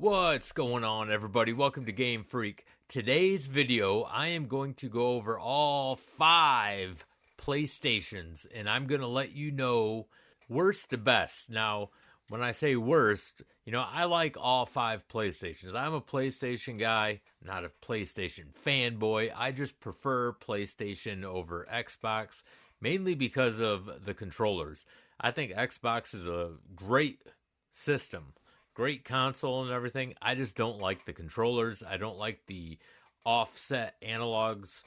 What's going on, everybody? Welcome to GameFreak. Today's video, I am going to go over all 5 PlayStations, and I'm going to let you know worst to best. Now, when I say worst, I like all 5 PlayStations. I'm a PlayStation guy, not a PlayStation fanboy. I just prefer PlayStation over Xbox, mainly because of the controllers. I think Xbox is a great system. Great console and everything. I just don't like the controllers. I don't like the offset analogs.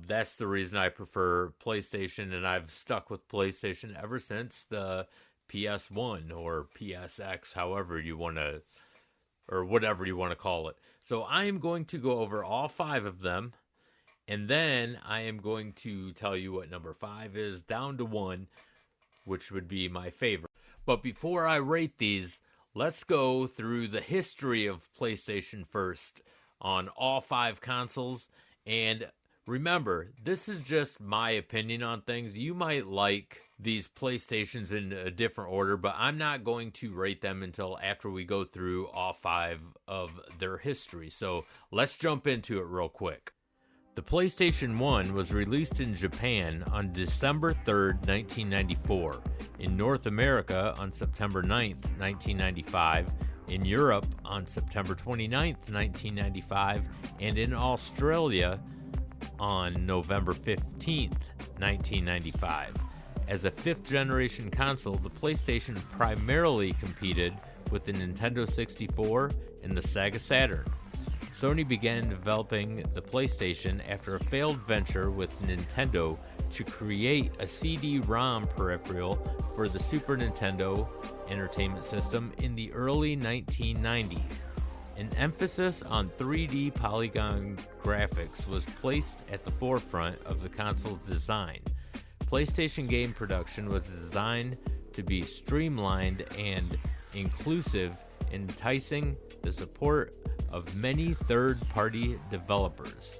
That's the reason I prefer PlayStation, and I've stuck with PlayStation ever since the PS1 or PSX, however you want to, or whatever you want to call it. So I am going to go over all 5 of them, and then I am going to tell you what number 5 is, down to 1, which would be my favorite. But before I rate these, let's go through the history of PlayStation first on all 5 consoles. And remember, this is just my opinion on things. You might like these PlayStations in a different order, but I'm not going to rate them until after we go through all 5 of their history. So let's jump into it real quick. The PlayStation 1 was released in Japan on December 3rd, 1994, in North America on September 9th, 1995, in Europe on September 29th, 1995, and in Australia on November 15th, 1995. As a 5th-generation console, the PlayStation primarily competed with the Nintendo 64 and the Sega Saturn. Sony began developing the PlayStation after a failed venture with Nintendo to create a CD-ROM peripheral for the Super Nintendo Entertainment System in the early 1990s. An emphasis on 3D polygon graphics was placed at the forefront of the console's design. PlayStation game production was designed to be streamlined and inclusive, enticing the support of many third-party developers.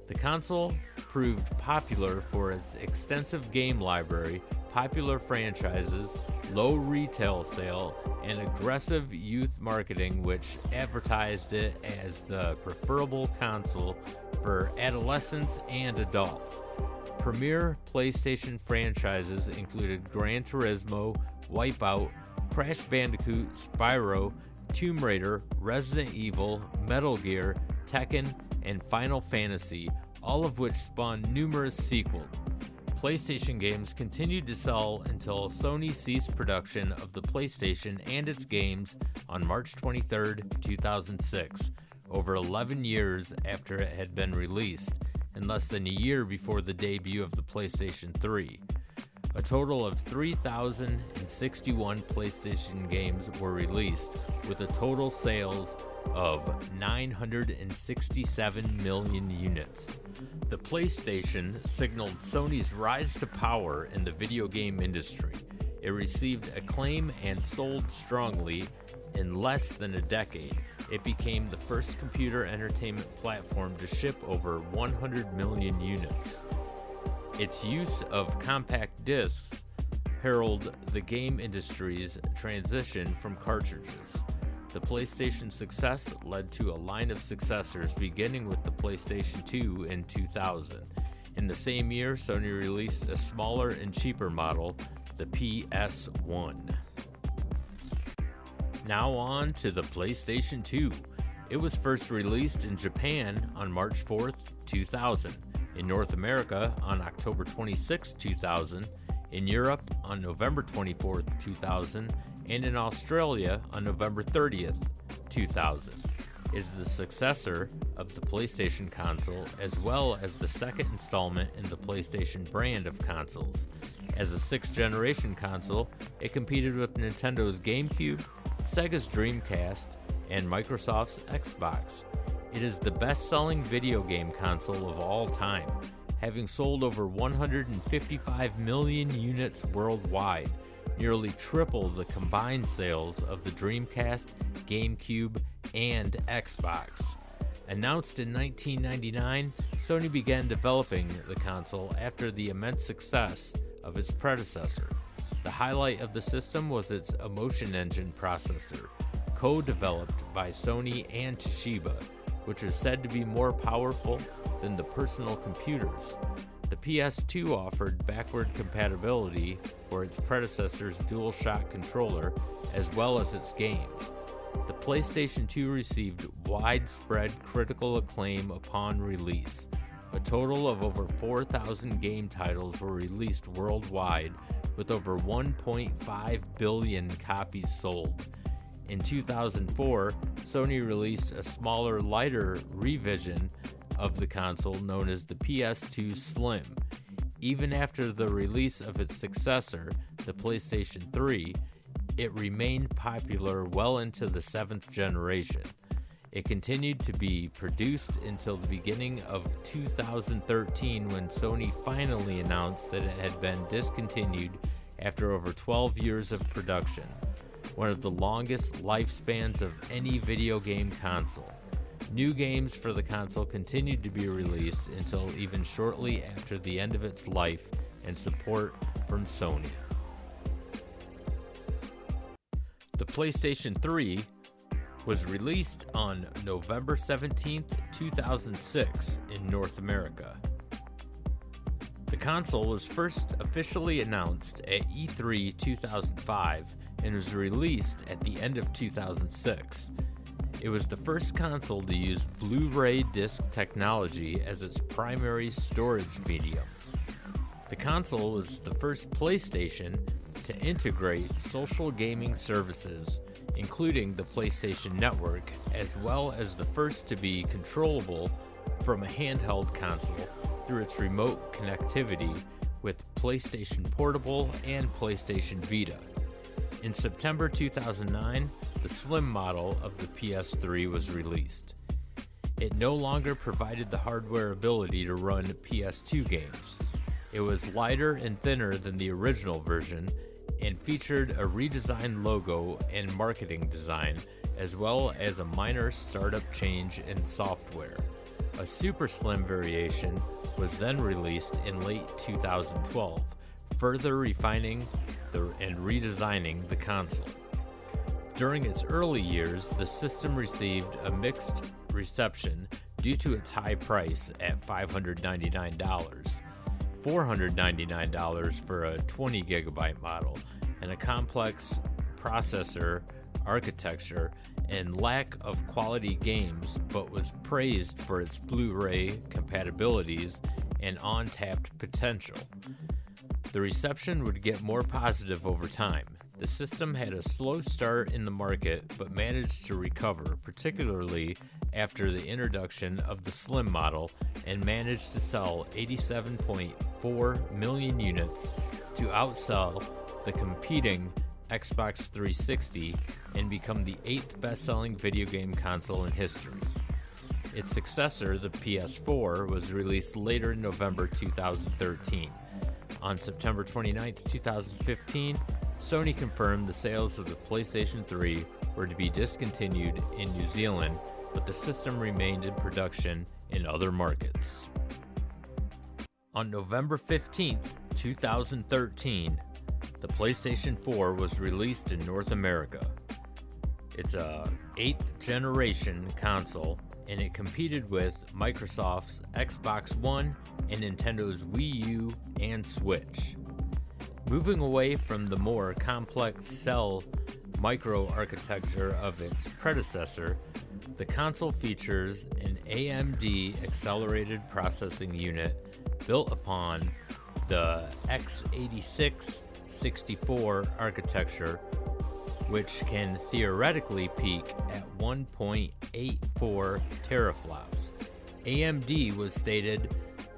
The console proved popular for its extensive game library, popular franchises, low retail sale, and aggressive youth marketing, which advertised it as the preferable console for adolescents and adults. Premier PlayStation franchises included Gran Turismo, Wipeout, Crash Bandicoot, Spyro, Tomb Raider, Resident Evil, Metal Gear, Tekken, and Final Fantasy, all of which spawned numerous sequels. PlayStation games continued to sell until Sony ceased production of the PlayStation and its games on March 23, 2006, over 11 years after it had been released, and less than a year before the debut of the PlayStation 3. A total of 3,061 PlayStation games were released, with a total sales of 967 million units. The PlayStation signaled Sony's rise to power in the video game industry. It received acclaim and sold strongly. In less than a decade, it became the first computer entertainment platform to ship over 100 million units. Its use of compact discs heralded the game industry's transition from cartridges. The PlayStation's success led to a line of successors, beginning with the PlayStation 2 in 2000. In the same year, Sony released a smaller and cheaper model, the PS1. Now on to the PlayStation 2. It was first released in Japan on March 4th, 2000. In North America on October 26, 2000, in Europe on November 24, 2000, and in Australia on November 30th, 2000. It is the successor of the PlayStation console, as well as the second installment in the PlayStation brand of consoles. As a 6th-generation console, it competed with Nintendo's GameCube, Sega's Dreamcast, and Microsoft's Xbox. It is the best-selling video game console of all time, having sold over 155 million units worldwide, nearly triple the combined sales of the Dreamcast, GameCube, and Xbox. Announced in 1999, Sony began developing the console after the immense success of its predecessor. The highlight of the system was its Emotion Engine processor, co-developed by Sony and Toshiba, which is said to be more powerful than the personal computers. The PS2 offered backward compatibility for its predecessor's DualShock controller as well as its games. The PlayStation 2 received widespread critical acclaim upon release. A total of over 4,000 game titles were released worldwide, with over 1.5 billion copies sold. In 2004, Sony released a smaller, lighter revision of the console known as the PS2 Slim. Even after the release of its successor, the PlayStation 3, it remained popular well into the 7th generation. It continued to be produced until the beginning of 2013 when Sony finally announced that it had been discontinued after over 12 years of production, one of the longest lifespans of any video game console. New games for the console continued to be released until even shortly after the end of its life and support from Sony. The PlayStation 3 was released on November 17, 2006 in North America. The console was first officially announced at E3 2005 and was released at the end of 2006. It was the first console to use Blu-ray disc technology as its primary storage medium. The console was the first PlayStation to integrate social gaming services, including the PlayStation Network, as well as the first to be controllable from a handheld console through its remote connectivity with PlayStation Portable and PlayStation Vita. In September 2009, the Slim model of the PS3 was released. It no longer provided the hardware ability to run PS2 games. It was lighter and thinner than the original version and featured a redesigned logo and marketing design, as well as a minor startup change in software. A super slim variation was then released in late 2012, further refining and redesigning the console. During its early years, the system received a mixed reception due to its high price at $599, $499 for a 20 gigabyte model, and a complex processor architecture and lack of quality games, but was praised for its Blu-ray compatibilities and untapped potential. The reception would get more positive over time. The system had a slow start in the market, but managed to recover, particularly after the introduction of the Slim model, and managed to sell 87.4 million units to outsell the competing Xbox 360 and become the 8th best-selling video game console in history. Its successor, the PS4, was released later in November 2013. On September 29, 2015, Sony confirmed the sales of the PlayStation 3 were to be discontinued in New Zealand, but the system remained in production in other markets. On November 15, 2013, the PlayStation 4 was released in North America. It's a 8th generation console, and it competed with Microsoft's Xbox One and Nintendo's Wii U and Switch. Moving away from the more complex cell microarchitecture of its predecessor, the console features an AMD accelerated processing unit built upon the x86-64 architecture, which can theoretically peak at 1.84 teraflops. AMD was stated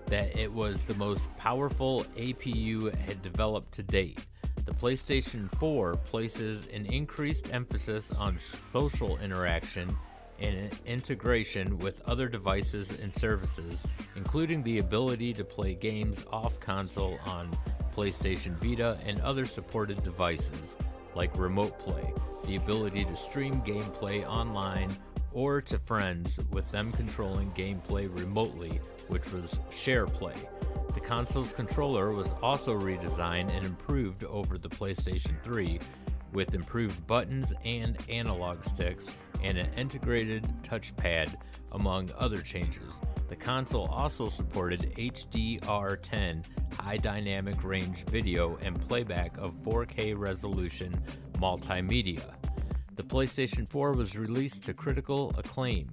that it was the most powerful APU it had developed to date. The PlayStation 4 places an increased emphasis on social interaction and integration with other devices and services, including the ability to play games off console on PlayStation Vita and other supported devices, like Remote Play, the ability to stream gameplay online or to friends with them controlling gameplay remotely, which was Share Play. The console's controller was also redesigned and improved over the PlayStation 3, with improved buttons and analog sticks and an integrated touchpad, among other changes. The console also supported HDR10 high dynamic range video and playback of 4K resolution multimedia. The PlayStation 4 was released to critical acclaim,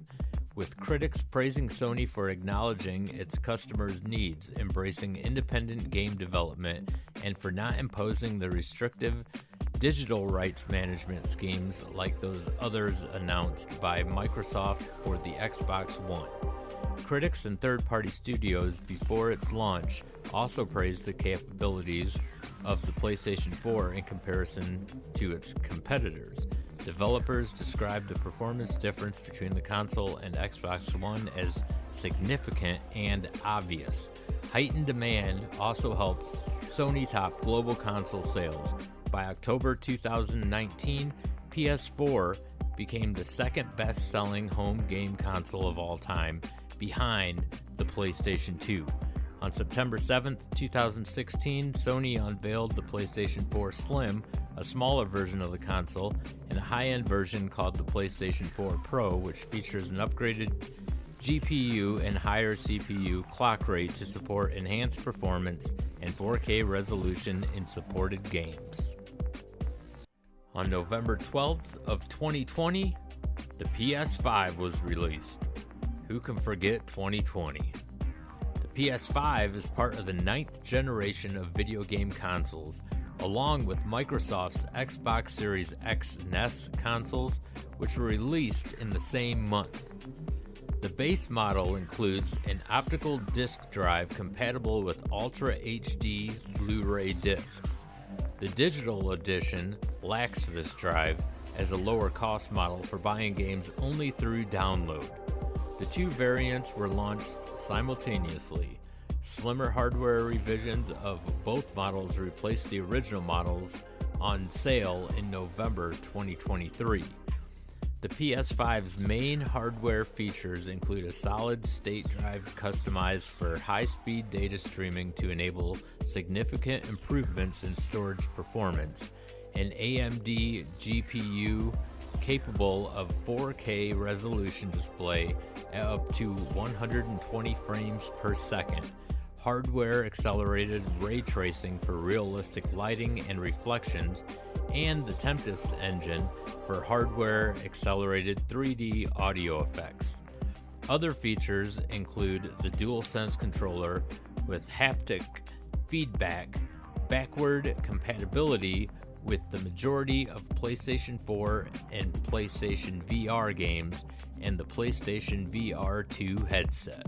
with critics praising Sony for acknowledging its customers' needs, embracing independent game development, and for not imposing the restrictive digital rights management schemes like those others announced by Microsoft for the Xbox One. Critics and third-party studios before its launch also praised the capabilities of the PlayStation 4 in comparison to its competitors. Developers described the performance difference between the console and Xbox One as significant and obvious. Heightened demand also helped Sony top global console sales. By October 2019, PS4 became the second best-selling home game console of all time, behind the PlayStation 2. On September 7, 2016, Sony unveiled the PlayStation 4 Slim, a smaller version of the console, and a high-end version called the PlayStation 4 Pro, which features an upgraded GPU and higher CPU clock rate to support enhanced performance and 4K resolution in supported games. On November 12th of 2020, the PS5 was released. Who can forget 2020? The PS5 is part of the 9th generation of video game consoles, along with Microsoft's Xbox Series X and S consoles, which were released in the same month. The base model includes an optical disc drive compatible with Ultra HD Blu-ray discs. The digital edition lacks this drive as a lower cost model for buying games only through download. The two variants were launched simultaneously. Slimmer hardware revisions of both models replaced the original models on sale in November 2023. The PS5's main hardware features include a solid-state drive customized for high-speed data streaming to enable significant improvements in storage performance, an AMD GPU capable of 4K resolution display at up to 120 frames per second, hardware-accelerated ray tracing for realistic lighting and reflections, and the Tempest engine for hardware-accelerated 3D audio effects. Other features include the DualSense controller with haptic feedback, backward compatibility with the majority of PlayStation 4 and PlayStation VR games, and the PlayStation VR 2 headset.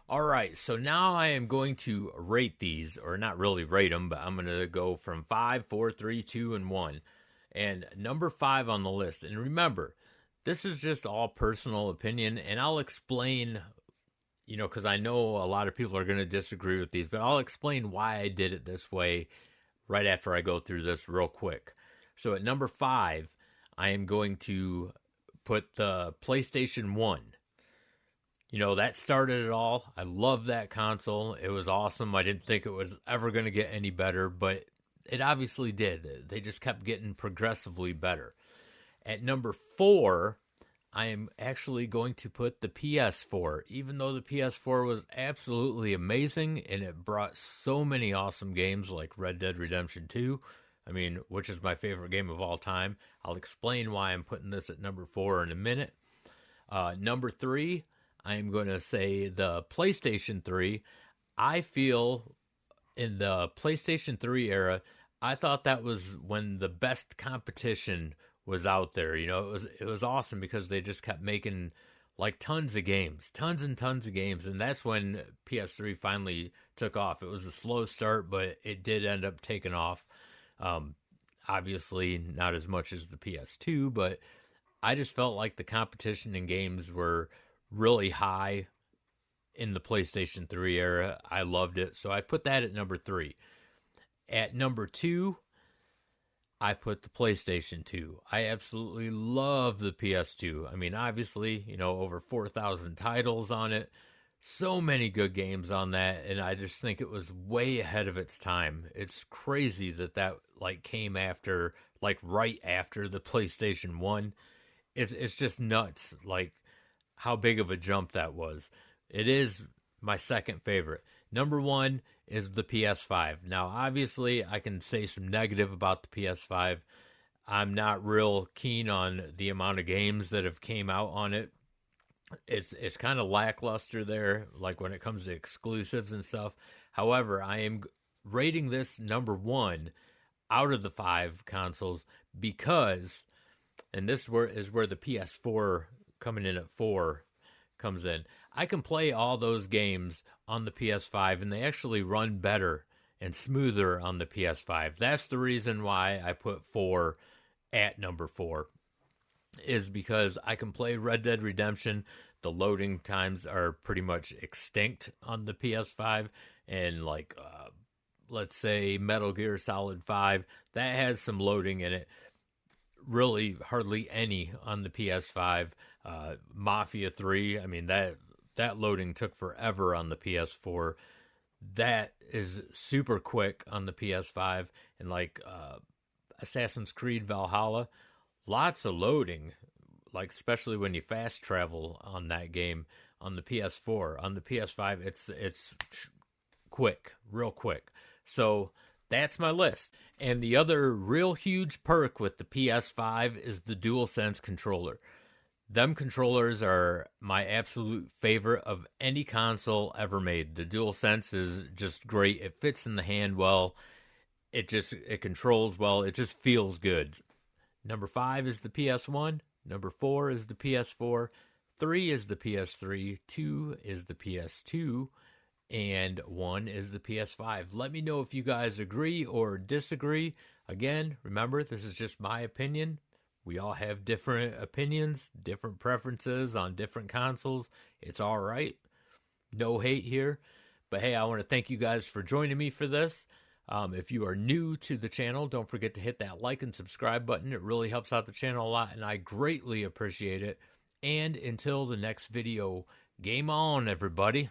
Alright, so now I am going to rate these, or not really rate them, but I'm going to go from 5, 4, 3, 2, and 1. And number 5 on the list, and remember, this is just all personal opinion, and I'll explain, because I know a lot of people are going to disagree with these, but I'll explain why I did it this way right after I go through this real quick. So at number 5, I am going to put the PlayStation 1. That started it all. I love that console. It was awesome. I didn't think it was ever going to get any better, but it obviously did. They just kept getting progressively better. At number 4, I am actually going to put the PS4. Even though the PS4 was absolutely amazing and it brought so many awesome games like Red Dead Redemption 2, which is my favorite game of all time. I'll explain why I'm putting this at number 4 in a minute. Number 3, I am going to say the PlayStation 3. I feel in the PlayStation 3 era, I thought that was when the best competition was out there. It was awesome because they just kept making like tons and tons of games, and that's when PS3 finally took off. It was a slow start, but it did end up taking off. Obviously not as much as the PS2, but I just felt like the competition in games were really high in the PlayStation 3 era. I loved it. So I put that at number 3. At number 2, I put the PlayStation 2. I absolutely love the PS2. Obviously, over 4,000 titles on it. So many good games on that, and I just think it was way ahead of its time. It's crazy that like came after, like right after the PlayStation 1. It's just nuts, like how big of a jump that was. It is my second favorite. Number one is the PS5. Now, obviously, I can say some negative about the PS5. I'm not real keen on the amount of games that have came out on it. It's kind of lackluster there, like when it comes to exclusives and stuff. However, I am rating this number one out of the five consoles because, and this is where the PS4 coming in at four comes in. I can play all those games on the PS5 and they actually run better and smoother on the PS5. That's the reason why I put four at number four, is because I can play Red Dead Redemption. The loading times are pretty much extinct on the PS5, and like let's say Metal Gear Solid 5, that has some loading in it. Really hardly any on the PS5. Mafia 3, I mean that loading took forever on the PS4. That is super quick on the PS5, and like Assassin's Creed Valhalla, lots of loading, like especially when you fast travel on that game on the PS4. On the PS5, it's quick, real quick. So that's my list. And the other real huge perk with the PS5 is the DualSense controller. Them controllers are my absolute favorite of any console ever made. The DualSense is just great. It fits in the hand well. It controls well. It just feels good. Number 5 is the PS1. Number 4 is the PS4. 3 is the PS3. 2 is the PS2. And 1 is the PS5. Let me know if you guys agree or disagree. Again, remember, this is just my opinion. We all have different opinions, different preferences on different consoles. It's all right. No hate here. But hey, I want to thank you guys for joining me for this. If you are new to the channel, don't forget to hit that like and subscribe button. It really helps out the channel a lot, and I greatly appreciate it. And until the next video, game on, everybody.